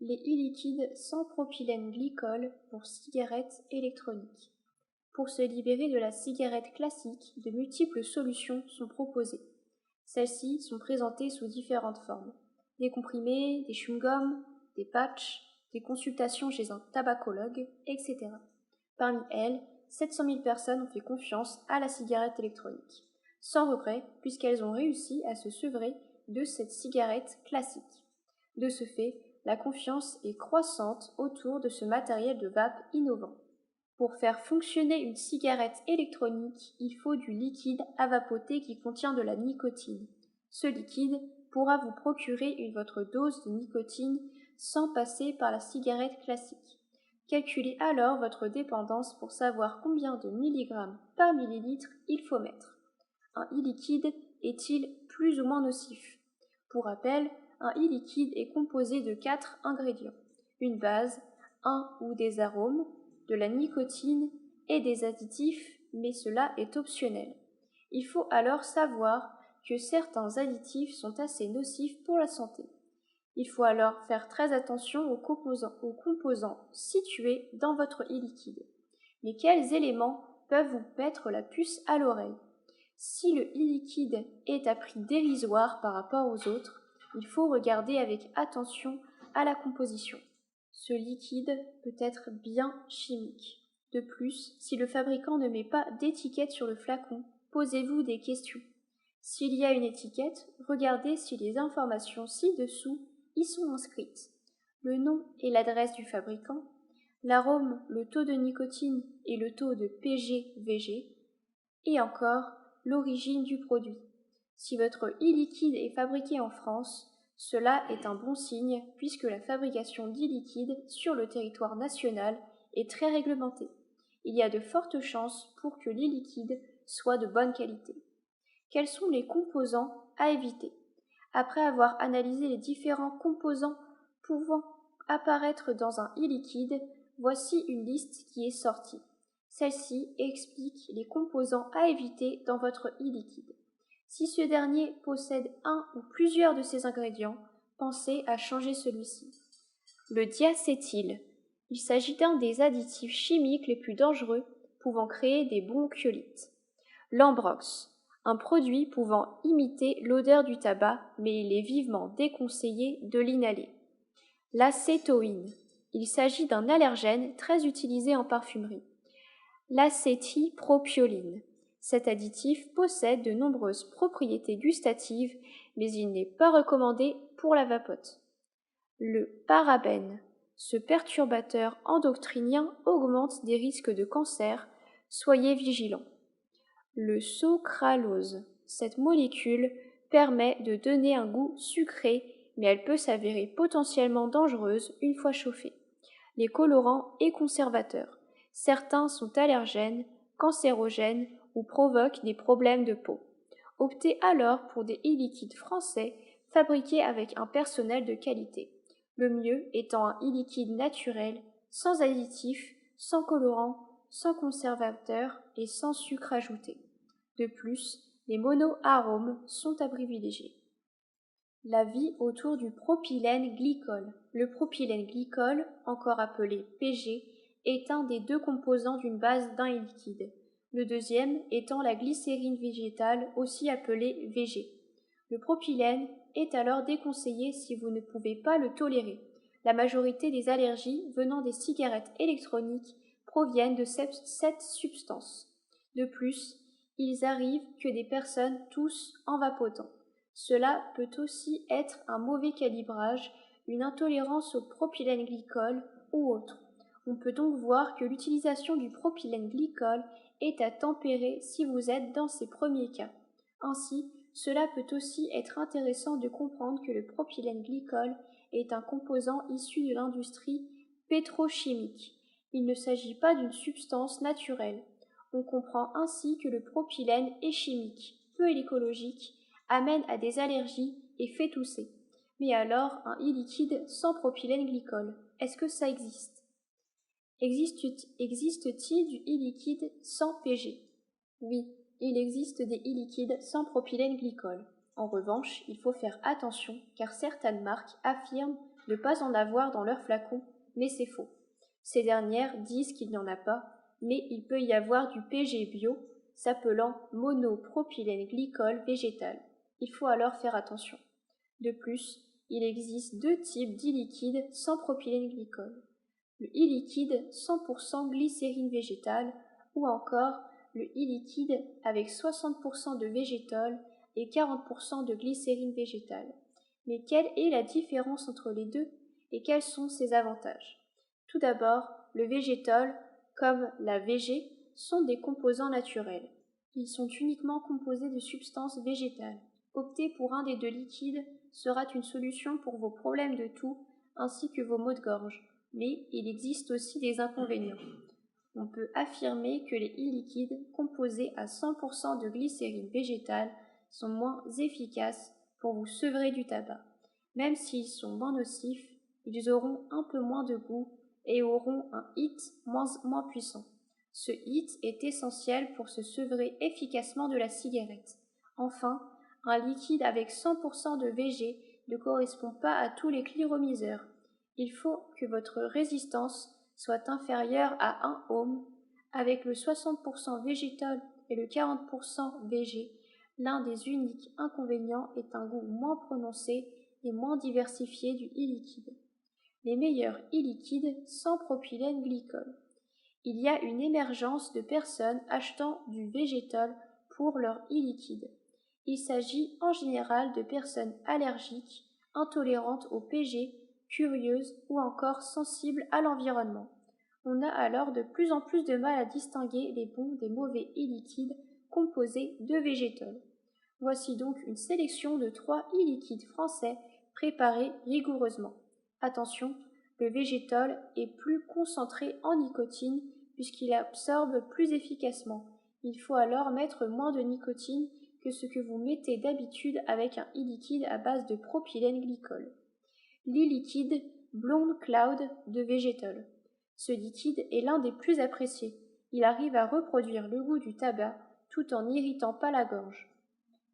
les e-liquides sans propylène glycol pour cigarettes électroniques. Pour se libérer de la cigarette classique, de multiples solutions sont proposées. Celles-ci sont présentées sous différentes formes. Des comprimés, des chewing-gums, des patchs, des consultations chez un tabacologue, etc. Parmi elles, 700 000 personnes ont fait confiance à la cigarette électronique, sans regret puisqu'elles ont réussi à se sevrer de cette cigarette classique. De ce fait, la confiance est croissante autour de ce matériel de vape innovant. Pour faire fonctionner une cigarette électronique, il faut du liquide à vapoter qui contient de la nicotine. Ce liquide pourra vous procurer votre dose de nicotine sans passer par la cigarette classique. Calculez alors votre dépendance pour savoir combien de milligrammes par millilitre il faut mettre. Un e-liquide est-il plus ou moins nocif? Pour rappel, un e-liquide est composé de 4 ingrédients: une base, un ou des arômes, de la nicotine et des additifs, mais cela est optionnel. Il faut alors savoir que certains additifs sont assez nocifs pour la santé. Il faut alors faire très attention aux composants situés dans votre e-liquide. Mais quels éléments peuvent vous mettre la puce à l'oreille? Si le e-liquide est à prix dérisoire par rapport aux autres, il faut regarder avec attention à la composition. Ce liquide peut être bien chimique. De plus, si le fabricant ne met pas d'étiquette sur le flacon, posez-vous des questions. S'il y a une étiquette, regardez si les informations ci-dessous y sont inscrites. Le nom et l'adresse du fabricant, l'arôme, le taux de nicotine et le taux de PGVG, et encore l'origine du produit. Si votre e-liquide est fabriqué en France, cela est un bon signe puisque la fabrication d'e-liquide sur le territoire national est très réglementée. Il y a de fortes chances pour que l'e-liquide soit de bonne qualité. Quels sont les composants à éviter? Après avoir analysé les différents composants pouvant apparaître dans un e-liquide, voici une liste qui est sortie. Celle-ci explique les composants à éviter dans votre e-liquide. Si ce dernier possède un ou plusieurs de ces ingrédients, pensez à changer celui-ci. Le diacétyl. Il s'agit d'un des additifs chimiques les plus dangereux pouvant créer des bronchiolites. L'ambrox. Un produit pouvant imiter l'odeur du tabac, mais il est vivement déconseillé de l'inhaler. L'acétoïne. Il s'agit d'un allergène très utilisé en parfumerie. L'acétipropyline. Cet additif possède de nombreuses propriétés gustatives, mais il n'est pas recommandé pour la vapote. Le parabène. Ce perturbateur endocrinien augmente des risques de cancer. Soyez vigilants. Le sucralose. Cette molécule permet de donner un goût sucré, mais elle peut s'avérer potentiellement dangereuse une fois chauffée. Les colorants et conservateurs. Certains sont allergènes, cancérogènes ou provoquent des problèmes de peau. Optez alors pour des e-liquides français fabriqués avec un personnel de qualité. Le mieux étant un e-liquide naturel, sans additifs, sans colorants, sans conservateurs et sans sucre ajouté. De plus, les monoarômes sont à privilégier. La vie autour du propylène glycol. Le propylène glycol, encore appelé PG, est un des deux composants d'une base d'un liquide, le deuxième étant la glycérine végétale, aussi appelée VG. Le propylène est alors déconseillé si vous ne pouvez pas le tolérer. La majorité des allergies venant des cigarettes électroniques proviennent de cette substance. De plus, il arrive que des personnes toussent en vapotant. Cela peut aussi être un mauvais calibrage, une intolérance au propylène glycol ou autre. On peut donc voir que l'utilisation du propylène glycol est à tempérer si vous êtes dans ces premiers cas. Ainsi, cela peut aussi être intéressant de comprendre que le propylène glycol est un composant issu de l'industrie pétrochimique. Il ne s'agit pas d'une substance naturelle. On comprend ainsi que le propylène est chimique, peu écologique, amène à des allergies et fait tousser. Mais alors, un e-liquide sans propylène glycol, est-ce que ça existe? Existe-t-il du e-liquide sans PG? Oui, il existe des e-liquides sans propylène glycol. En revanche, il faut faire attention car certaines marques affirment ne pas en avoir dans leurs flacons, mais c'est faux. Ces dernières disent qu'il n'y en a pas, mais il peut y avoir du PG bio, s'appelant monopropylène glycol végétal. Il faut alors faire attention. De plus, il existe deux types d'e-liquide sans propylène glycol. Le e-liquide 100% glycérine végétale ou encore le e-liquide avec 60% de végétol et 40% de glycérine végétale. Mais quelle est la différence entre les deux et quels sont ses avantages? Tout d'abord, le végétol, comme la VG, sont des composants naturels. Ils sont uniquement composés de substances végétales. Opter pour un des deux liquides sera une solution pour vos problèmes de toux ainsi que vos maux de gorge, mais il existe aussi des inconvénients. On peut affirmer que les e-liquides composés à 100% de glycérine végétale sont moins efficaces pour vous sevrer du tabac. Même s'ils sont moins nocifs, ils auront un peu moins de goût et auront un hit moins puissant. Ce hit est essentiel pour se sevrer efficacement de la cigarette. Enfin, un liquide avec 100% de VG ne correspond pas à tous les cliromiseurs. Il faut que votre résistance soit inférieure à 1 ohm. Avec le 60% végétal et le 40% VG, l'un des uniques inconvénients est un goût moins prononcé et moins diversifié du e-liquide. Les meilleurs e-liquides sans propylène glycol. Il y a une émergence de personnes achetant du végétal pour leur e-liquide. Il s'agit en général de personnes allergiques, intolérantes au PG, curieuses ou encore sensibles à l'environnement. On a alors de plus en plus de mal à distinguer les bons des mauvais e-liquides composés de végétal. Voici donc une sélection de 3 e-liquides français préparés rigoureusement. Attention, le végétal est plus concentré en nicotine puisqu'il absorbe plus efficacement. Il faut alors mettre moins de nicotine que ce que vous mettez d'habitude avec un e-liquide à base de propylène glycol. L'e-liquide Blonde Cloud de végétal. Ce liquide est l'un des plus appréciés. Il arrive à reproduire le goût du tabac tout en n'irritant pas la gorge.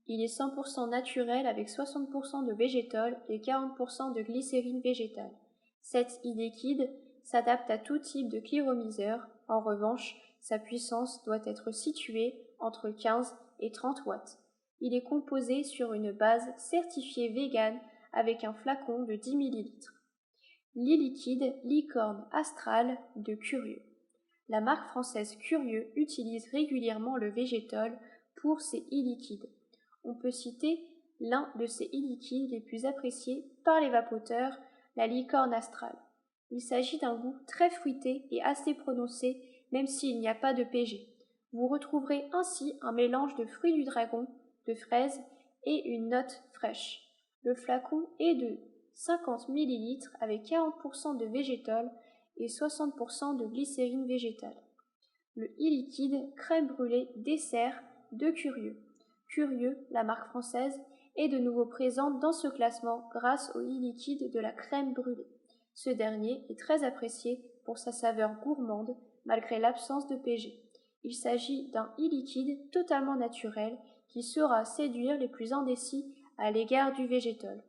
Il est 100% naturel avec 60% de végétal et 40% de glycérine végétale. Cet e-liquide s'adapte à tout type de cliromiseur. En revanche, sa puissance doit être située entre 15 et 30 watts. Il est composé sur une base certifiée vegan avec un flacon de 10 ml. L'e-liquide Licorne Astral de Curieux. La marque française Curieux utilise régulièrement le végétal pour ses e-liquides. On peut citer l'un de ces e-liquides les plus appréciés par les vapoteurs, la licorne astrale. Il s'agit d'un goût très fruité et assez prononcé, même s'il n'y a pas de PG. Vous retrouverez ainsi un mélange de fruits du dragon, de fraises et une note fraîche. Le flacon est de 50 ml avec 40% de végétal et 60% de glycérine végétale. Le e-liquide crème brûlée dessert de Curieux. Curieux, la marque française, est de nouveau présente dans ce classement grâce au e-liquide de la crème brûlée. Ce dernier est très apprécié pour sa saveur gourmande malgré l'absence de PG. Il s'agit d'un e-liquide totalement naturel qui saura séduire les plus indécis à l'égard du végétal.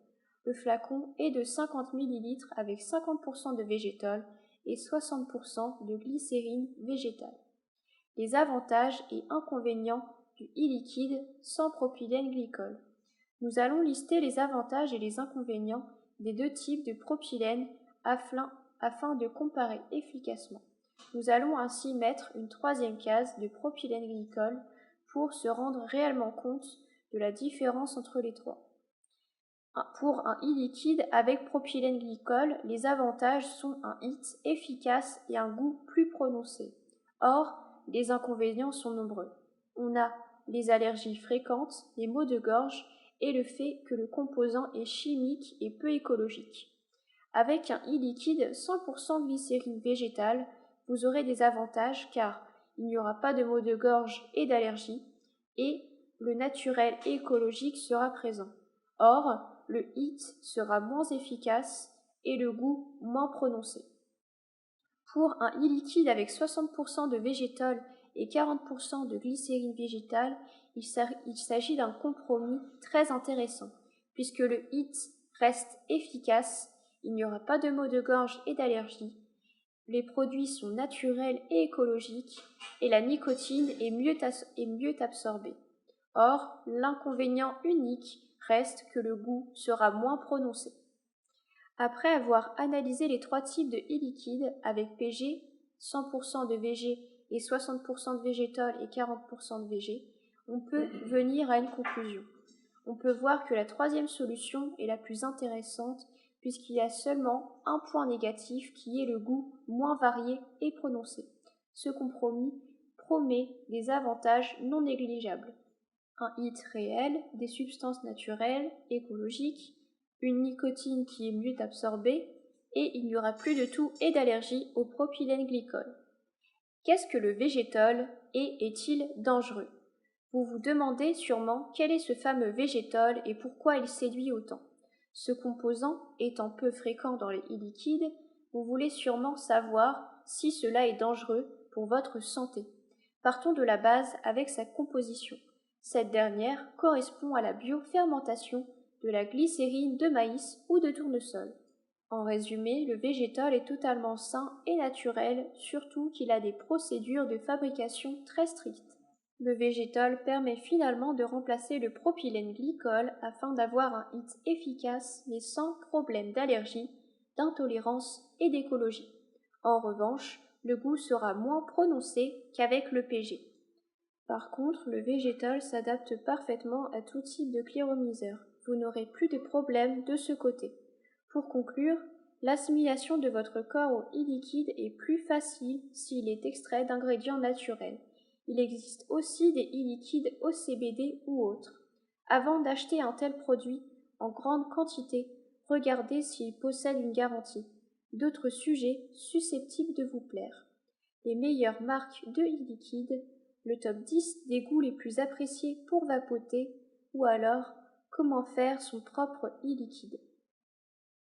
Le flacon est de 50 ml avec 50% de végétal et 60% de glycérine végétale. Les avantages et inconvénients du e-liquide sans propylène glycol. Nous allons lister les avantages et les inconvénients des deux types de propylène afin de comparer efficacement. Nous allons ainsi mettre une troisième case de propylène glycol pour se rendre réellement compte de la différence entre les trois. Pour un e-liquide avec propylène glycol, les avantages sont un hit efficace et un goût plus prononcé. Or, les inconvénients sont nombreux. On a les allergies fréquentes, les maux de gorge et le fait que le composant est chimique et peu écologique. Avec un e-liquide 100% glycérine végétale, vous aurez des avantages car il n'y aura pas de maux de gorge et d'allergie et le naturel et écologique sera présent. Or, le hit sera moins efficace et le goût moins prononcé. Pour un e-liquide avec 60% de végétal et 40% de glycérine végétale, il s'agit d'un compromis très intéressant, puisque le hit reste efficace Il n'y aura pas de maux de gorge et d'allergie. Les produits sont naturels et écologiques et la nicotine est mieux absorbée. Or, l'inconvénient unique reste que le goût sera moins prononcé. Après avoir analysé les 3 types de e-liquide avec PG, 100% de VG et 60% de végétol et 40% de VG, on peut venir à une conclusion. On peut voir que la troisième solution est la plus intéressante puisqu'il y a seulement un point négatif qui est le goût moins varié et prononcé. Ce compromis promet des avantages non négligeables. Un hit réel, des substances naturelles, écologiques, une nicotine qui est mieux absorbée et il n'y aura plus de toux et d'allergie au propylène glycol. Qu'est-ce que le végétol et est-il dangereux? Vous vous demandez sûrement quel est ce fameux végétol et pourquoi il séduit autant. Ce composant étant peu fréquent dans les e-liquides, vous voulez sûrement savoir si cela est dangereux pour votre santé. Partons de la base avec sa composition. Cette dernière correspond à la biofermentation de la glycérine de maïs ou de tournesol. En résumé, le végétol est totalement sain et naturel, surtout qu'il a des procédures de fabrication très strictes. Le végétol permet finalement de remplacer le propylène glycol afin d'avoir un hit efficace mais sans problème d'allergie, d'intolérance et d'écologie. En revanche, le goût sera moins prononcé qu'avec le PG. Par contre, le végétol s'adapte parfaitement à tout type de cléromiseur. Vous n'aurez plus de problème de ce côté. Pour conclure, l'assimilation de votre corps au e-liquide est plus facile s'il est extrait d'ingrédients naturels. Il existe aussi des e-liquides au CBD ou autres. Avant d'acheter un tel produit en grande quantité, regardez s'il possède une garantie. D'autres sujets susceptibles de vous plaire. Les meilleures marques de e-liquide, le top 10 des goûts les plus appréciés pour vapoter, ou alors comment faire son propre e-liquide.